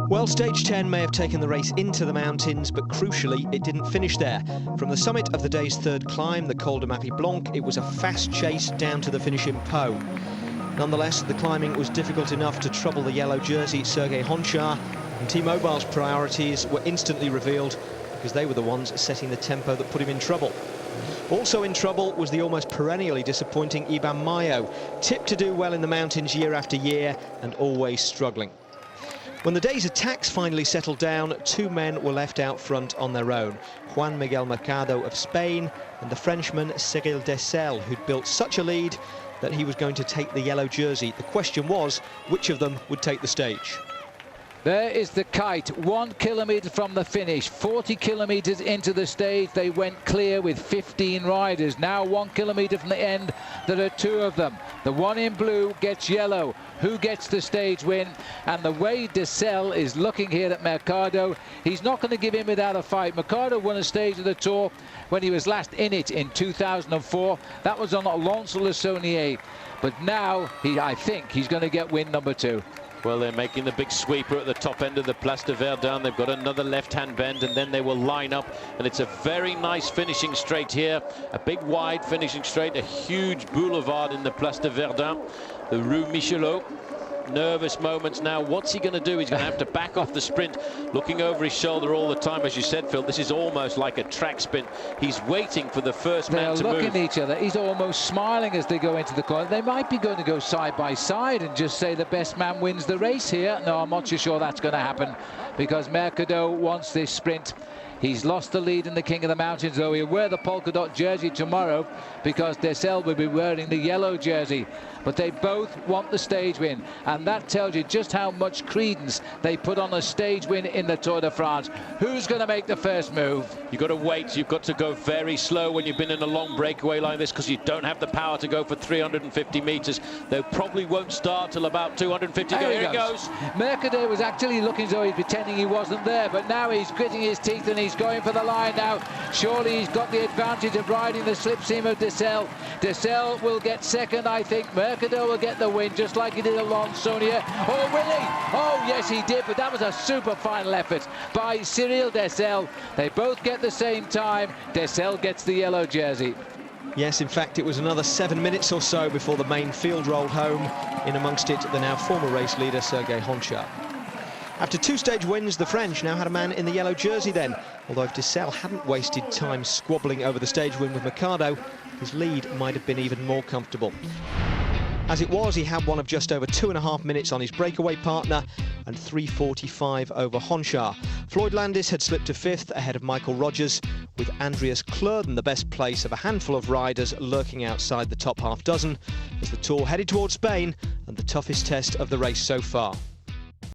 Well, stage 10 may have taken the race into the mountains, but crucially, it didn't finish there. From the summit of the day's third climb, the Col de Mapiblanc, it was a fast chase down to the finish in Pau. Nonetheless, the climbing was difficult enough to trouble the yellow jersey Sergej Hončar, and T-Mobile's priorities were instantly revealed because they were the ones setting the tempo that put him in trouble. Also in trouble was the almost perennially disappointing Iban Mayo, tipped to do well in the mountains year after year and always struggling. When the day's attacks finally settled down, two men were left out front on their own. Juan Miguel Mercado of Spain and the Frenchman Cyril Dessel, who'd built such a lead that he was going to take the yellow jersey. The question was, which of them would take the stage? There is the kite, 1 kilometre from the finish, 40 kilometres into the stage. They went clear with 15 riders. Now 1 kilometre from the end, there are two of them. The one in blue gets yellow. Who gets the stage win? And the way Dessel is looking here at Mercado, he's not going to give in without a fight. Mercado won a stage of the Tour when he was last in it in 2004. That was on Lons-le-Saunier. But now, I think he's going to get win number 2. Well, they're making the big sweeper at the top end of the Place de Verdun. They've got another left-hand bend, and then they will line up. And it's a very nice finishing straight here. A big, wide finishing straight. A huge boulevard in the Place de Verdun. The Rue Michelot. Nervous moments now. What's he going to do? He's going to have to back off the sprint, looking over his shoulder all the time. As you said, Phil, this is almost like a track sprint. He's waiting for the first man to move. They're looking at each other. He's almost smiling as they go into the corner. They might be going to go side by side and just say the best man wins the race here. No, I'm not too sure that's going to happen, because Mercado wants this sprint. He's lost the lead in the King of the Mountains, though he'll wear the polka dot jersey tomorrow because Dessel will be wearing the yellow jersey. But they both want the stage win, and that tells you just how much credence they put on a stage win in the Tour de France. Who's going to make the first move? You've got to wait. You've got to go very slow when you've been in a long breakaway like this, because you don't have the power to go for 350 metres. They probably won't start till about 250. Here he goes. Mercado was actually looking as though he's pretending he wasn't there, but now he's gritting his teeth and he's going for the line now. Surely he's got the advantage of riding the slipstream of Dessel. Dessel will get second, I think. Mercado will get the win, just like he did at Lons-le-Saunier. Oh, will he? Oh, yes, he did, but that was a super final effort by Cyril Dessel. They both get the same time. Dessel gets the yellow jersey. Yes, in fact, it was another 7 minutes or so before the main field rolled home. In amongst it, the now former race leader, Sergej Hončar. After 2 stage wins, the French now had a man in the yellow jersey then. Although if Dessel hadn't wasted time squabbling over the stage win with Mercado, his lead might have been even more comfortable. As it was, he had one of just over 2.5 minutes on his breakaway partner and 3:45 over Hončar. Floyd Landis had slipped to 5th ahead of Michael Rogers, with Andreas Kloeden the best place of a handful of riders lurking outside the top half dozen as the Tour headed towards Spain and the toughest test of the race so far.